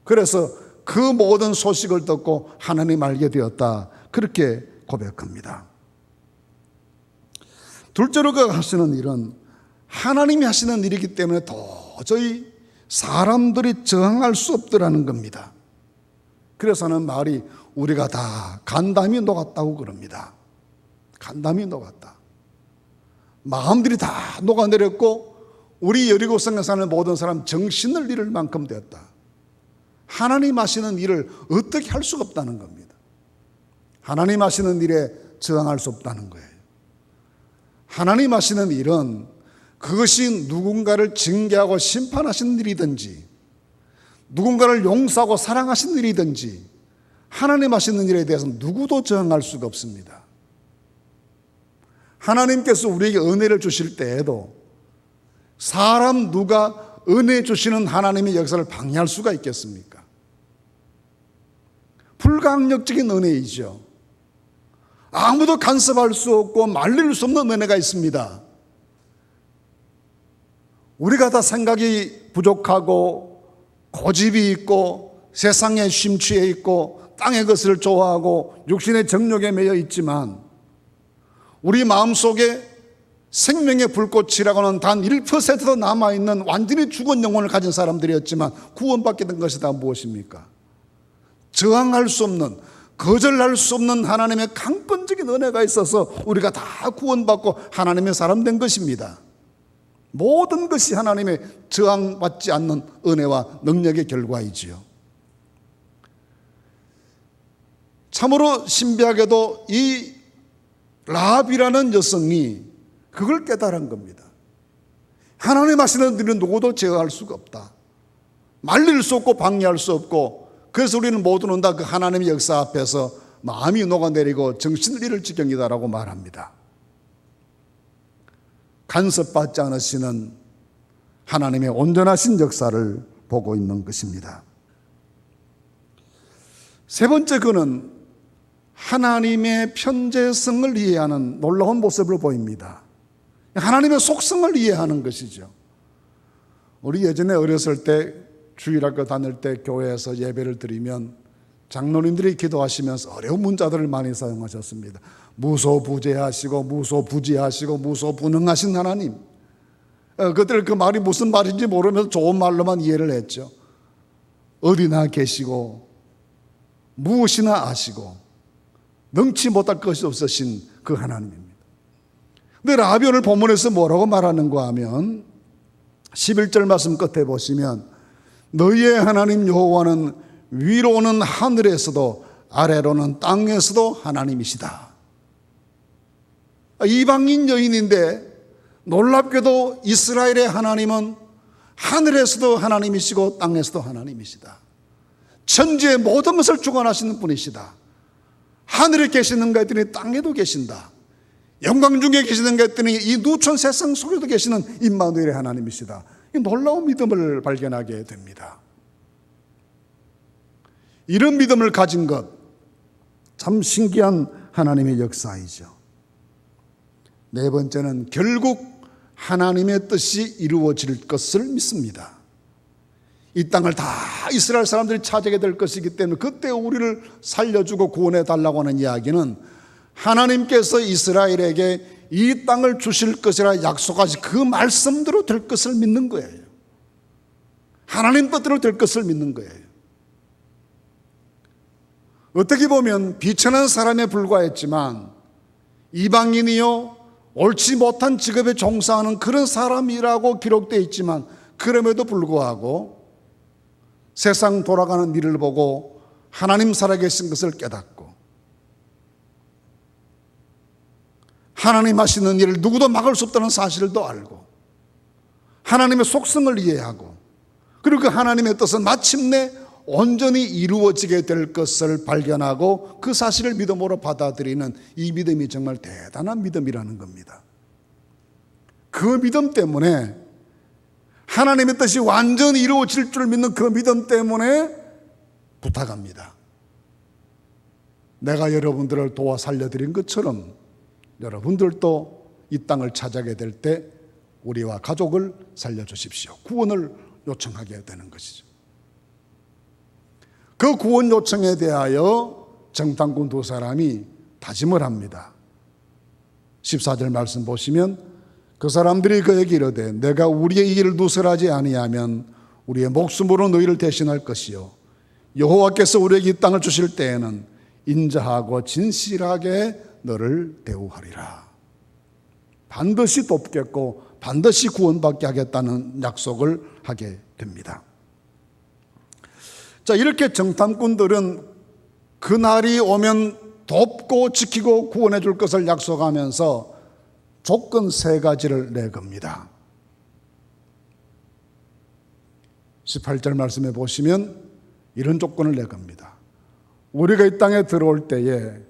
그래서 그 모든 소식을 듣고 하나님 알게 되었다. 그렇게 고백합니다. 둘째로 그가 하시는 일은 하나님이 하시는 일이기 때문에 도저히 사람들이 저항할 수 없더라는 겁니다. 그래서 하는 말이 우리가 다 간담이 녹았다고 그럽니다. 간담이 녹았다. 마음들이 다 녹아내렸고 우리 여리고성에 사는 모든 사람 정신을 잃을 만큼 되었다. 하나님 하시는 일을 어떻게 할 수가 없다는 겁니다. 하나님 하시는 일에 저항할 수 없다는 거예요. 하나님 하시는 일은 그것이 누군가를 징계하고 심판하시는 일이든지 누군가를 용서하고 사랑하시는 일이든지 하나님 하시는 일에 대해서는 누구도 저항할 수가 없습니다. 하나님께서 우리에게 은혜를 주실 때에도 사람 누가 은혜 주시는 하나님의 역사를 방해할 수가 있겠습니까? 불가항력적인 은혜이죠. 아무도 간섭할 수 없고 말릴 수 없는 은혜가 있습니다. 우리가 다 생각이 부족하고 고집이 있고 세상에 심취해 있고 땅의 것을 좋아하고 육신의 정욕에 매여 있지만 우리 마음속에 생명의 불꽃이라고는 단 1%도 남아있는 완전히 죽은 영혼을 가진 사람들이었지만 구원받게 된 것이 다 무엇입니까? 저항할 수 없는, 거절할 수 없는 하나님의 강권적인 은혜가 있어서 우리가 다 구원받고 하나님의 사람 된 것입니다. 모든 것이 하나님의 저항받지 않는 은혜와 능력의 결과이지요. 참으로 신비하게도 이 라합이라는 여성이 그걸 깨달은 겁니다. 하나님 하시는 일은 누구도 제어할 수가 없다. 말릴 수 없고 방해할 수 없고 그래서 우리는 모두는 다 그 하나님의 역사 앞에서 마음이 녹아내리고 정신을 잃을 지경이다라고 말합니다. 간섭받지 않으시는 하나님의 온전하신 역사를 보고 있는 것입니다. 세 번째 그는 하나님의 편재성을 이해하는 놀라운 모습을 보입니다. 하나님의 속성을 이해하는 것이죠. 우리 예전에 어렸을 때 주일학교 다닐 때 교회에서 예배를 드리면 장로님들이 기도하시면서 어려운 문자들을 많이 사용하셨습니다. 무소부재하시고 무소부지하시고 무소분응하신 하나님. 그들 그 말이 무슨 말인지 모르면서 좋은 말로만 이해를 했죠. 어디나 계시고 무엇이나 아시고 능치 못할 것이 없으신 그 하나님입니다. 근데 라합이 오늘 본문에서 뭐라고 말하는가 하면 11절 말씀 끝에 보시면 너희의 하나님 여호와는 위로는 하늘에서도 아래로는 땅에서도 하나님이시다. 이방인 여인인데 놀랍게도 이스라엘의 하나님은 하늘에서도 하나님이시고 땅에서도 하나님이시다. 천지의 모든 것을 주관하시는 분이시다. 하늘에 계시는가 했더니 땅에도 계신다. 영광 중에 계시는가 했더니 이 누천 세상 속에도 계시는 임마누엘의 하나님이시다. 이 놀라운 믿음을 발견하게 됩니다. 이런 믿음을 가진 것 참 신기한 하나님의 역사이죠. 네 번째는 결국 하나님의 뜻이 이루어질 것을 믿습니다. 이 땅을 다 이스라엘 사람들이 차지하게 될 것이기 때문에 그때 우리를 살려주고 구원해 달라고 하는 이야기는 하나님께서 이스라엘에게 이 땅을 주실 것이라 약속하신 그 말씀대로 될 것을 믿는 거예요. 하나님 뜻대로 될 것을 믿는 거예요. 어떻게 보면 비천한 사람에 불과했지만 이방인이요 옳지 못한 직업에 종사하는 그런 사람이라고 기록되어 있지만 그럼에도 불구하고 세상 돌아가는 일을 보고 하나님 살아계신 것을 깨닫고 하나님 하시는 일을 누구도 막을 수 없다는 사실을 또 알고 하나님의 속성을 이해하고 그리고 그 하나님의 뜻은 마침내 온전히 이루어지게 될 것을 발견하고 그 사실을 믿음으로 받아들이는 이 믿음이 정말 대단한 믿음이라는 겁니다. 그 믿음 때문에 하나님의 뜻이 완전히 이루어질 줄 믿는 그 믿음 때문에 부탁합니다. 내가 여러분들을 도와 살려드린 것처럼 여러분들도 이 땅을 차지하게 될 때 우리와 가족을 살려주십시오. 구원을 요청하게 되는 것이죠. 그 구원 요청에 대하여 정탐꾼 두 사람이 다짐을 합니다. 14절 말씀 보시면 그 사람들이 그에게 이르되 내가 우리의 일을 누설하지 아니하면 우리의 목숨으로 너희를 대신할 것이요 여호와께서 우리에게 이 땅을 주실 때에는 인자하고 진실하게 너를 대우하리라. 반드시 돕겠고 반드시 구원받게 하겠다는 약속을 하게 됩니다. 자, 이렇게 정탐꾼들은 그날이 오면 돕고 지키고 구원해 줄 것을 약속하면서 조건 3가지를 내겁니다. 18절 말씀에 보시면 이런 조건을 내겁니다. 우리가 이 땅에 들어올 때에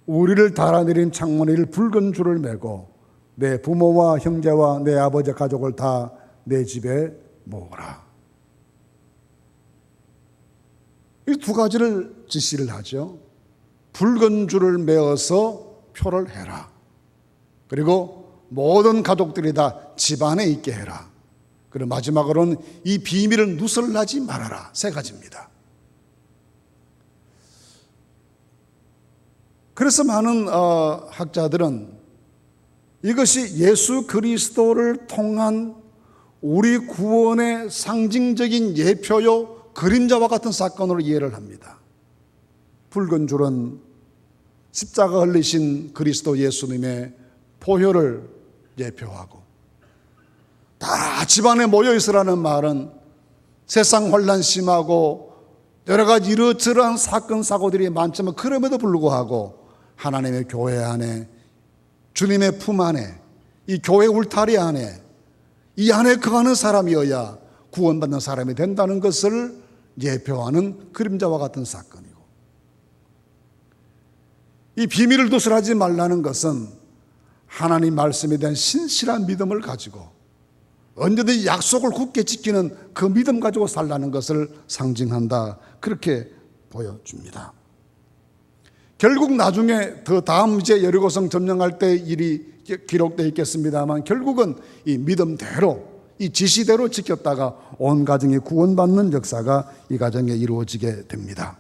우리를 달아내린 창문에 붉은 줄을 매고 내 부모와 형제와 내 아버지 가족을 다 내 집에 모으라. 이 2가지를 지시를 하죠. 붉은 줄을 메어서 표를 해라. 그리고 모든 가족들이 다 집안에 있게 해라. 그리고 마지막으로는 이 비밀을 누설하지 말아라. 3가지입니다. 그래서 많은 학자들은 이것이 예수 그리스도를 통한 우리 구원의 상징적인 예표요 그림자와 같은 사건으로 이해를 합니다. 붉은 줄은 십자가 흘리신 그리스도 예수님의 보혈을 예표하고 다 집안에 모여 있으라는 말은 세상 혼란 심하고 여러 가지 이러저러한 사건 사고들이 많지만 그럼에도 불구하고 하나님의 교회 안에 주님의 품 안에 이 교회 울타리 안에 이 안에 거하는 사람이어야 구원받는 사람이 된다는 것을 예표하는 그림자와 같은 사건이고 이 비밀을 누설하지 말라는 것은 하나님 말씀에 대한 신실한 믿음을 가지고 언제든지 약속을 굳게 지키는 그 믿음 가지고 살라는 것을 상징한다. 그렇게 보여줍니다. 결국 나중에 더 다음 이제 여리고성 점령할 때 일이 기록되어 있겠습니다만 결국은 이 믿음대로 이 지시대로 지켰다가 온 가정이 구원받는 역사가 이 가정에 이루어지게 됩니다.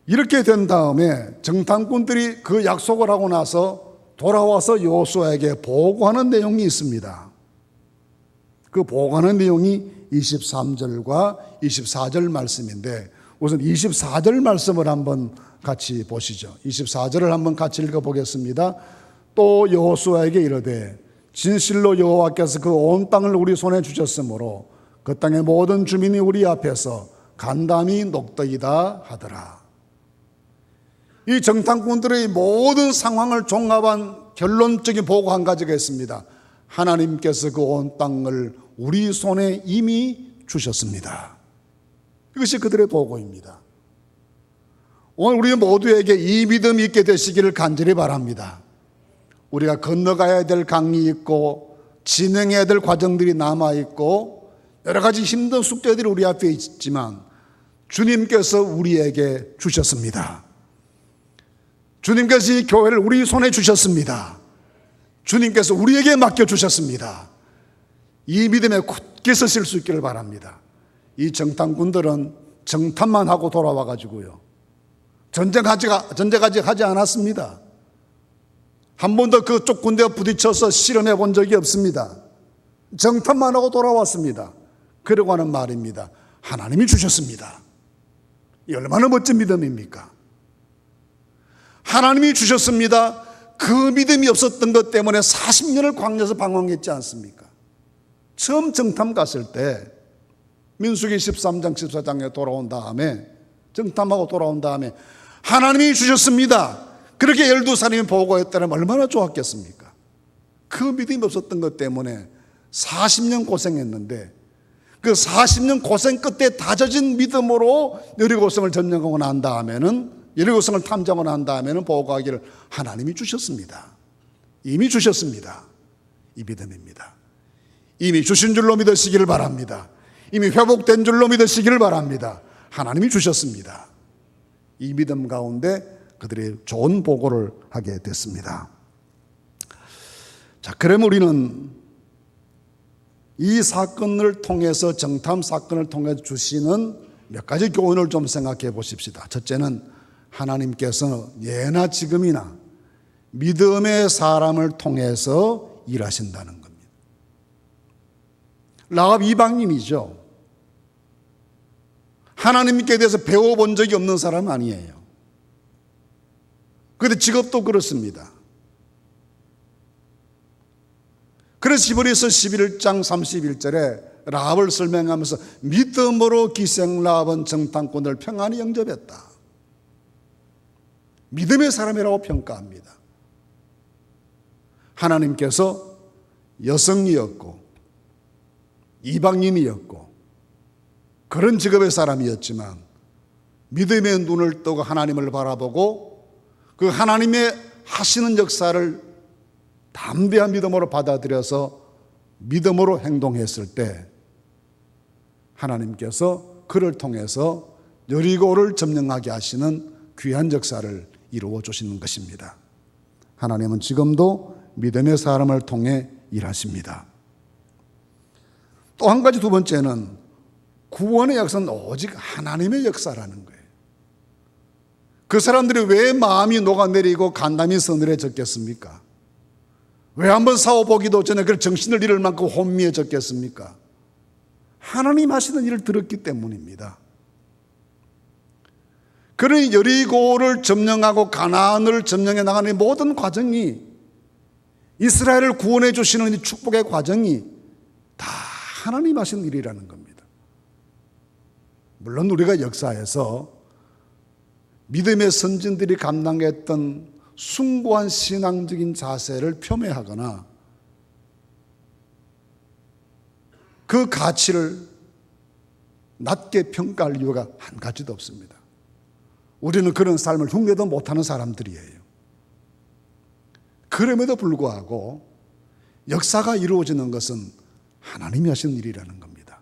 이렇게 된 다음에 정탐꾼들이 그 약속을 하고 나서 돌아와서 여호수아에게 보고하는 내용이 있습니다. 그 보고하는 내용이 23절과 24절 말씀인데 우선 24절 말씀을 한번 같이 보시죠. 24절을 한번 같이 읽어보겠습니다. 또 여호수아에게 이르되 진실로 여호와께서 그 온 땅을 우리 손에 주셨으므로 그 땅의 모든 주민이 우리 앞에서 간담이 녹더이다 하더라. 이 정탐꾼들의 모든 상황을 종합한 결론적인 보고 한 가지가 있습니다. 하나님께서 그 온 땅을 우리 손에 이미 주셨습니다. 이것이 그들의 보고입니다. 오늘 우리 모두에게 이 믿음이 있게 되시기를 간절히 바랍니다. 우리가 건너가야 될 강이 있고 진행해야 될 과정들이 남아있고 여러 가지 힘든 숙제들이 우리 앞에 있지만 주님께서 우리에게 주셨습니다. 주님께서 이 교회를 우리 손에 주셨습니다. 주님께서 우리에게 맡겨주셨습니다. 이 믿음에 굳게 서실 수 있기를 바랍니다. 이 정탐꾼들은 정탐만 하고 돌아와가지고요, 전쟁하지 하지 않았습니다. 한 번도 그쪽 군대와 부딪혀서 실험해 본 적이 없습니다. 정탐만 하고 돌아왔습니다. 그러고 하는 말입니다. 하나님이 주셨습니다. 이 얼마나 멋진 믿음입니까? 하나님이 주셨습니다. 그 믿음이 없었던 것 때문에 40년을 광야에서 방황했지 않습니까? 처음 정탐 갔을 때 민수기 13장 14장에 돌아온 다음에 정탐하고 돌아온 다음에 하나님이 주셨습니다. 그렇게 12사람이 보고했다면 얼마나 좋았겠습니까? 그 믿음이 없었던 것 때문에 40년 고생했는데 그 40년 고생 끝에 다져진 믿음으로 여리고성을 점령하고 난 다음에는, 여리고성을 탐정하고 난 다음에는 보고하기를 하나님이 주셨습니다. 이미 주셨습니다. 이 믿음입니다. 이미 주신 줄로 믿으시기를 바랍니다. 이미 회복된 줄로 믿으시기를 바랍니다. 하나님이 주셨습니다. 이 믿음 가운데 그들이 좋은 보고를 하게 됐습니다. 자, 그럼 우리는 이 사건을 통해서, 정탐 사건을 통해서 주시는 몇 가지 교훈을 좀 생각해 보십시다. 첫째는 하나님께서 예나 지금이나 믿음의 사람을 통해서 일하신다는 겁니다. 라합 이방인이죠. 하나님께 대해서 배워본 적이 없는 사람 아니에요. 그런데 직업도 그렇습니다. 그래서 히브리서 11장 31절에 라합을 설명하면서 믿음으로 기생 라합은 정탐꾼을 평안히 영접했다. 믿음의 사람이라고 평가합니다. 하나님께서 여성이었고 이방인이었고 그런 직업의 사람이었지만 믿음의 눈을 뜨고 하나님을 바라보고 그 하나님의 하시는 역사를 담대한 믿음으로 받아들여서 믿음으로 행동했을 때 하나님께서 그를 통해서 여리고를 점령하게 하시는 귀한 역사를 이루어 주시는 것입니다. 하나님은 지금도 믿음의 사람을 통해 일하십니다. 또 한 가지, 두 번째는 구원의 역사는 오직 하나님의 역사라는 거예요. 그 사람들이 왜 마음이 녹아내리고 간담이 서늘해졌겠습니까? 왜 한번 싸워보기도 전에 그 정신을 잃을 만큼 혼미해졌겠습니까? 하나님 하시는 일을 들었기 때문입니다. 그러니 여리고를 점령하고 가나안을 점령해 나가는 모든 과정이, 이스라엘을 구원해 주시는 이 축복의 과정이 다 하나님 하신 일이라는 겁니다. 물론 우리가 역사에서 믿음의 선진들이 감당했던 숭고한 신앙적인 자세를 폄훼하거나 그 가치를 낮게 평가할 이유가 한 가지도 없습니다. 우리는 그런 삶을 흉내도 못하는 사람들이에요. 그럼에도 불구하고 역사가 이루어지는 것은 하나님이 하신 일이라는 겁니다.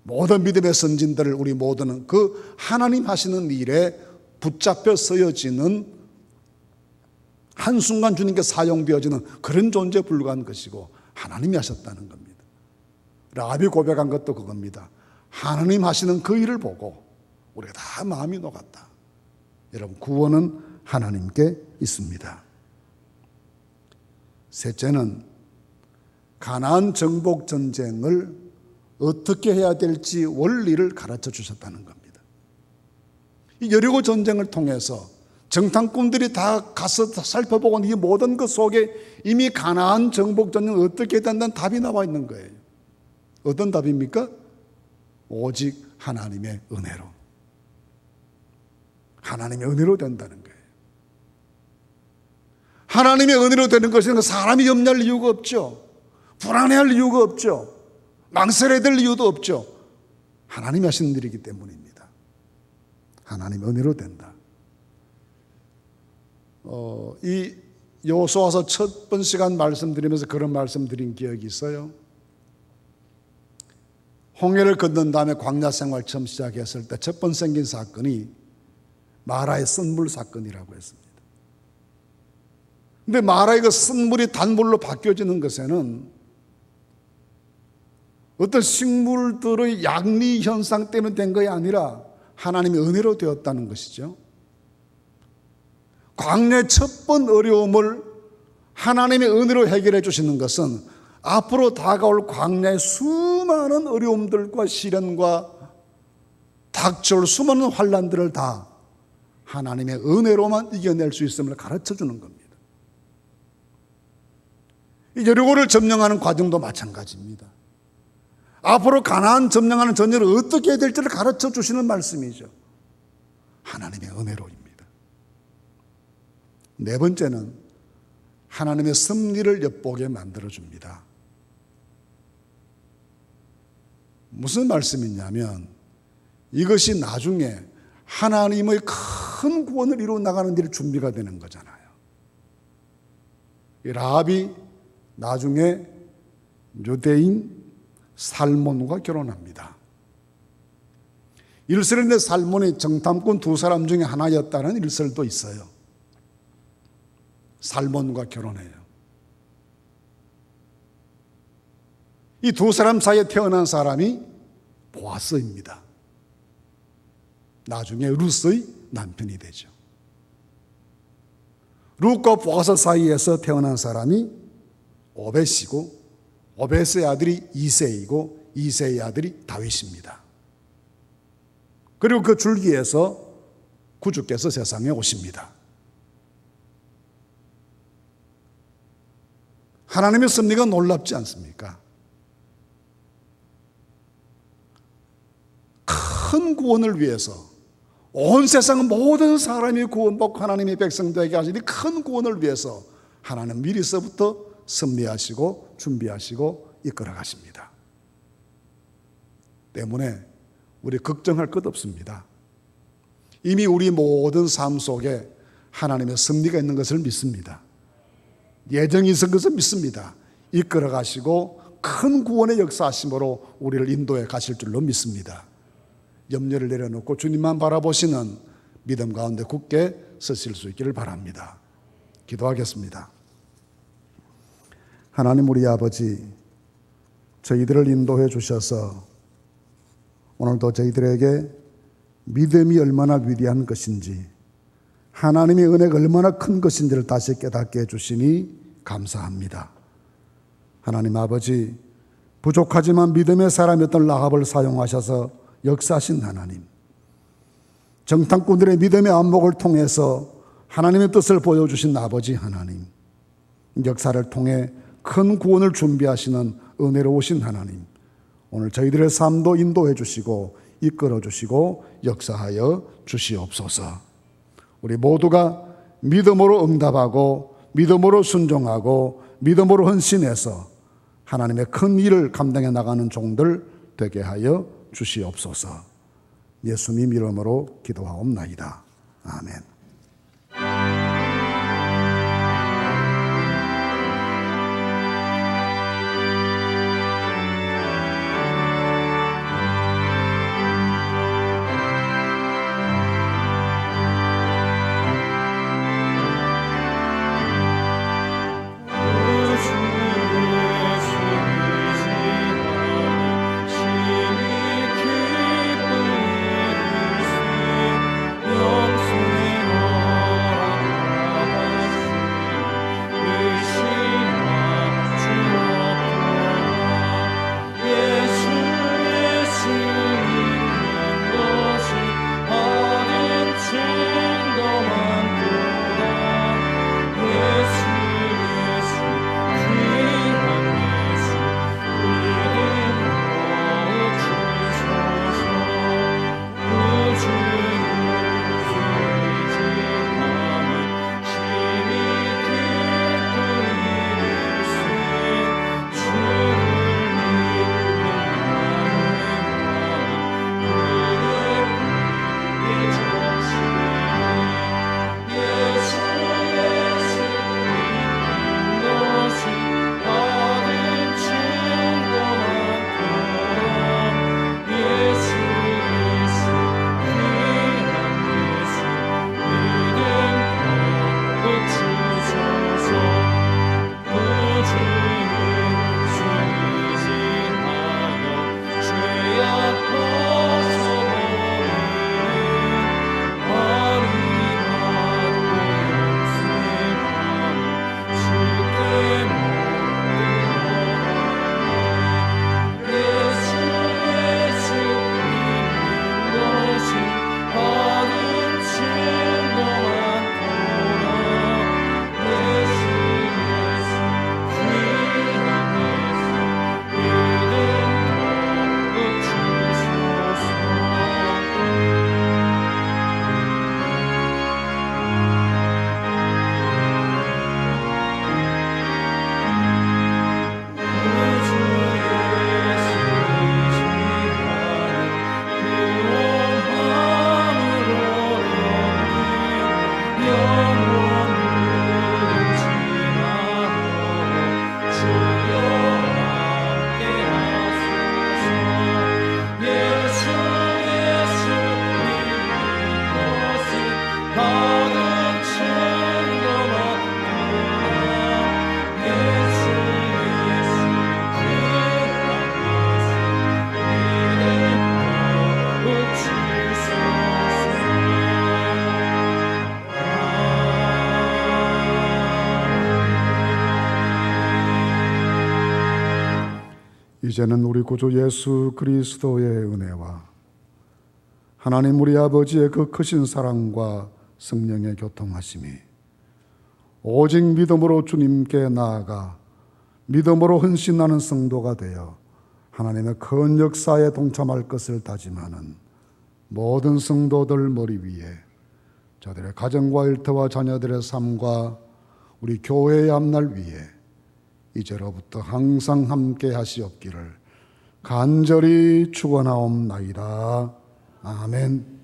모든 믿음의 선진들을 우리 모두는 그 하나님 하시는 일에 붙잡혀 서여지는, 한순간 주님께 사용되어지는 그런 존재에 불과한 것이고 하나님이 하셨다는 겁니다. 라합이 고백한 것도 그겁니다. 하나님 하시는 그 일을 보고 우리가 다 마음이 녹았다. 여러분, 구원은 하나님께 있습니다. 셋째는 가나안 정복 전쟁을 어떻게 해야 될지 원리를 가르쳐 주셨다는 겁니다. 이 여리고 전쟁을 통해서 정탐꾼들이 다 가서 살펴보고 이 모든 것 속에 이미 가나안 정복 전쟁 어떻게 된다는 답이 나와 있는 거예요. 어떤 답입니까? 오직 하나님의 은혜로. 하나님의 은혜로 된다는 거예요. 하나님의 은혜로 되는 것은 사람이 염려할 이유가 없죠. 불안해할 이유가 없죠. 망설여야 될 이유도 없죠. 하나님이 하시는 일이기 때문입니다. 하나님의 은혜로 된다. 이 여호수아서 첫 번 시간 말씀드리면서 그런 말씀드린 기억이 있어요. 홍해를 건넌 다음에 광야 생활 처음 시작했을 때 첫 번 생긴 사건이 마라의 쓴물 사건이라고 했습니다. 근데 마라의 그 쓴물이 단물로 바뀌어지는 것에는 어떤 식물들의 양리 현상 때문에 된 것이 아니라 하나님의 은혜로 되었다는 것이죠. 광야의 첫 번 어려움을 하나님의 은혜로 해결해 주시는 것은 앞으로 다가올 광야의 수많은 어려움들과 시련과 닥쳐올 수많은 환난들을 다 하나님의 은혜로만 이겨낼 수 있음을 가르쳐 주는 겁니다. 이 여리고를 점령하는 과정도 마찬가지입니다. 앞으로 가나안 점령하는 전쟁을 어떻게 해야 될지를 가르쳐 주시는 말씀이죠. 하나님의 은혜로입니다. 네 번째는 하나님의 섭리를 엿보게 만들어줍니다. 무슨 말씀이냐면 이것이 나중에 하나님의 큰 구원을 이루어 나가는 데 준비가 되는 거잖아요. 이 라합이 나중에 유대인 살몬과 결혼합니다. 일설인데 살몬이 정탐꾼 두 사람 중에 하나였다는 일설도 있어요. 살몬과 결혼해요. 이 두 사람 사이에 태어난 사람이 보아스입니다. 나중에 루스의 남편이 되죠. 룻과 보아스 사이에서 태어난 사람이 오벳이고 오벳의 아들이 이새이고 이새의 아들이 다윗입니다. 그리고 그 줄기에서 구주께서 세상에 오십니다. 하나님의 섭리가 놀랍지 않습니까? 큰 구원을 위해서 온 세상 모든 사람이 구원받고 하나님의 백성 되게 하시니 큰 구원을 위해서 하나님 미리서부터 섭리하시고 준비하시고 이끌어 가십니다. 때문에 우리 걱정할 것 없습니다. 이미 우리 모든 삶 속에 하나님의 섭리가 있는 것을 믿습니다. 예정이 있은 것을 믿습니다. 이끌어 가시고 큰 구원의 역사하심으로 우리를 인도해 가실 줄로 믿습니다. 염려를 내려놓고 주님만 바라보시는 믿음 가운데 굳게 서실 수 있기를 바랍니다. 기도하겠습니다. 하나님 우리 아버지, 저희들을 인도해 주셔서 오늘도 저희들에게 믿음이 얼마나 위대한 것인지, 하나님의 은혜가 얼마나 큰 것인지를 다시 깨닫게 해주시니 감사합니다. 하나님 아버지, 부족하지만 믿음의 사람이었던 라합을 사용하셔서 역사하신 하나님, 정탐꾼들의 믿음의 안목을 통해서 하나님의 뜻을 보여주신 아버지 하나님, 역사를 통해 큰 구원을 준비하시는 은혜로우신 하나님, 오늘 저희들의 삶도 인도해 주시고 이끌어 주시고 역사하여 주시옵소서. 우리 모두가 믿음으로 응답하고 믿음으로 순종하고 믿음으로 헌신해서 하나님의 큰 일을 감당해 나가는 종들 되게 하여 주시옵소서. 예수님 이름으로 기도하옵나이다. 아멘. 영생을 이제는 우리 구주 예수 그리스도의 은혜와 하나님 우리 아버지의 그 크신 사랑과 성령의 교통하심이 오직 믿음으로 주님께 나아가 믿음으로 헌신하는 성도가 되어 하나님의 큰 역사에 동참할 것을 다짐하는 모든 성도들 머리 위에 저들의 가정과 일터와 자녀들의 삶과 우리 교회의 앞날 위에 이제로부터 항상 함께 하시옵기를 간절히 축원하옵나이다. 아멘.